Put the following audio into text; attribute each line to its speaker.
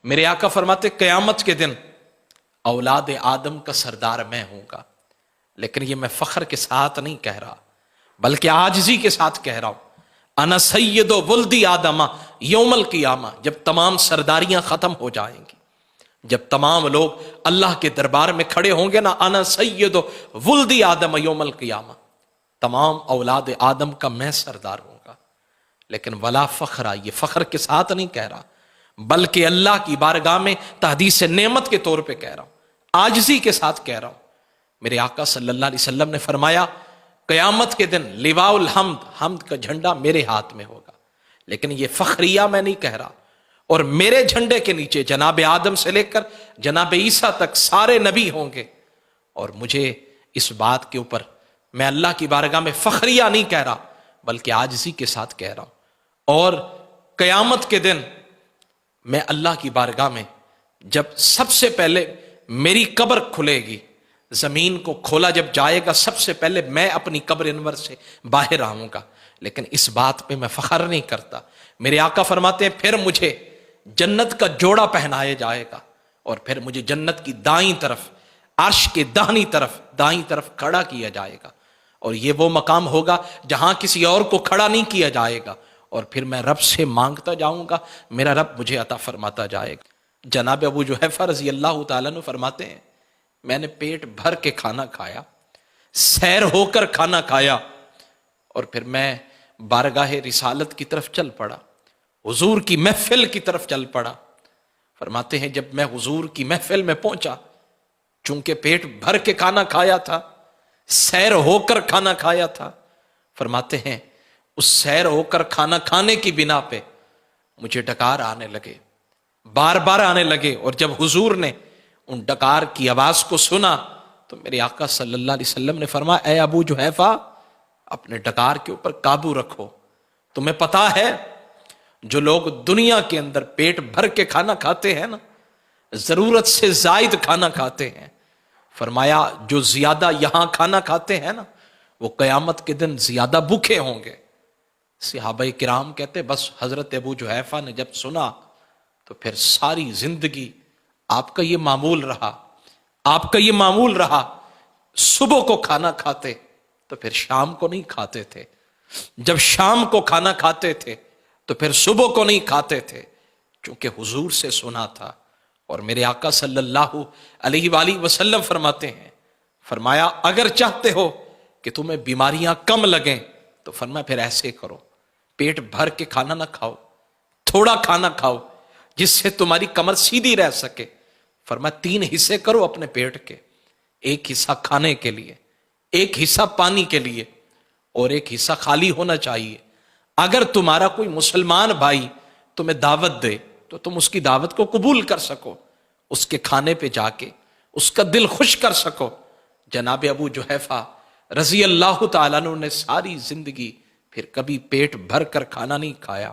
Speaker 1: میرے آقا فرماتے قیامت کے دن اولاد آدم کا سردار میں ہوں گا، لیکن یہ میں فخر کے ساتھ نہیں کہہ رہا بلکہ عاجزی کے ساتھ کہہ رہا ہوں۔ انا سید ولد آدم یوم القیامہ، جب تمام سرداریاں ختم ہو جائیں گی، جب تمام لوگ اللہ کے دربار میں کھڑے ہوں گے نا، انا سید ولد آدم یوم القیامہ، تمام اولاد آدم کا میں سردار ہوں گا، لیکن ولا فخرا، یہ فخر کے ساتھ نہیں کہہ رہا بلکہ اللہ کی بارگاہ میں تحدیث نعمت کے طور پہ کہہ رہا ہوں، عاجزی کے ساتھ کہہ رہا ہوں۔ میرے آقا صلی اللہ علیہ وسلم نے فرمایا قیامت کے دن لواء الحمد، حمد کا جھنڈا میرے ہاتھ میں ہوگا، لیکن یہ فخریہ میں نہیں کہہ رہا، اور میرے جھنڈے کے نیچے جناب آدم سے لے کر جناب عیسیٰ تک سارے نبی ہوں گے، اور مجھے اس بات کے اوپر میں اللہ کی بارگاہ میں فخریہ نہیں کہہ رہا بلکہ عاجزی کے ساتھ کہہ رہا ہوں۔ اور قیامت کے دن میں اللہ کی بارگاہ میں جب سب سے پہلے میری قبر کھلے گی، زمین کو کھولا جب جائے گا، سب سے پہلے میں اپنی قبر انور سے باہر آؤں گا، لیکن اس بات پہ میں فخر نہیں کرتا۔ میرے آقا فرماتے ہیں پھر مجھے جنت کا جوڑا پہنایا جائے گا، اور پھر مجھے جنت کی دائیں طرف، عرش کے دائیں طرف کھڑا کیا جائے گا، اور یہ وہ مقام ہوگا جہاں کسی اور کو کھڑا نہیں کیا جائے گا، اور پھر میں رب سے مانگتا جاؤں گا، میرا رب مجھے عطا فرماتا جائے گا۔ جناب ابو جحیفہ رضی اللہ تعالیٰ عنہ فرماتے ہیں میں نے پیٹ بھر کے کھانا کھایا، سیر ہو کر کھانا کھایا، اور پھر میں بارگاہ رسالت کی طرف چل پڑا، حضور کی محفل کی طرف چل پڑا۔ فرماتے ہیں جب میں حضور کی محفل میں پہنچا، چونکہ پیٹ بھر کے کھانا کھایا تھا، سیر ہو کر کھانا کھایا تھا، فرماتے ہیں اس سیر ہو کر کھانا کھانے کی بنا پہ مجھے ڈکار آنے لگے، بار بار آنے لگے، اور جب حضور نے ان ڈکار کی آواز کو سنا تو میرے آقا صلی اللہ علیہ وسلم نے فرمایا اے ابو جحیفہ اپنے ڈکار کے اوپر قابو رکھو، تمہیں پتا ہے جو لوگ دنیا کے اندر پیٹ بھر کے کھانا کھاتے ہیں نا، ضرورت سے زائد کھانا کھاتے ہیں، فرمایا جو زیادہ یہاں کھانا کھاتے ہیں نا وہ قیامت کے دن زیادہ بھوکے ہوں گے۔ صحابہ کرام کہتے بس حضرت ابو جحیفہ نے جب سنا تو پھر ساری زندگی آپ کا یہ معمول رہا، صبح کو کھانا کھاتے تو پھر شام کو نہیں کھاتے تھے، جب شام کو کھانا کھاتے تھے تو پھر صبح کو نہیں کھاتے تھے، چونکہ حضور سے سنا تھا۔ اور میرے آقا صلی اللہ علیہ وآلہ وسلم فرماتے ہیں، فرمایا اگر چاہتے ہو کہ تمہیں بیماریاں کم لگیں تو فرمایا پھر ایسے کرو، پیٹ بھر کے کھانا نہ کھاؤ، تھوڑا کھانا کھاؤ جس سے تمہاری کمر سیدھی رہ سکے۔ فرمایا 3 حصے کرو اپنے پیٹ کے، ایک حصہ کھانے کے لیے، ایک حصہ پانی کے لیے، اور ایک حصہ خالی ہونا چاہیے۔ اگر تمہارا کوئی مسلمان بھائی تمہیں دعوت دے تو تم اس کی دعوت کو قبول کر سکو، اس کے کھانے پہ جا کے اس کا دل خوش کر سکو۔ جناب ابو جحیفہ رضی اللہ تعالیٰ عنہ نے ساری زندگی پھر کبھی پیٹ بھر کر کھانا نہیں کھایا۔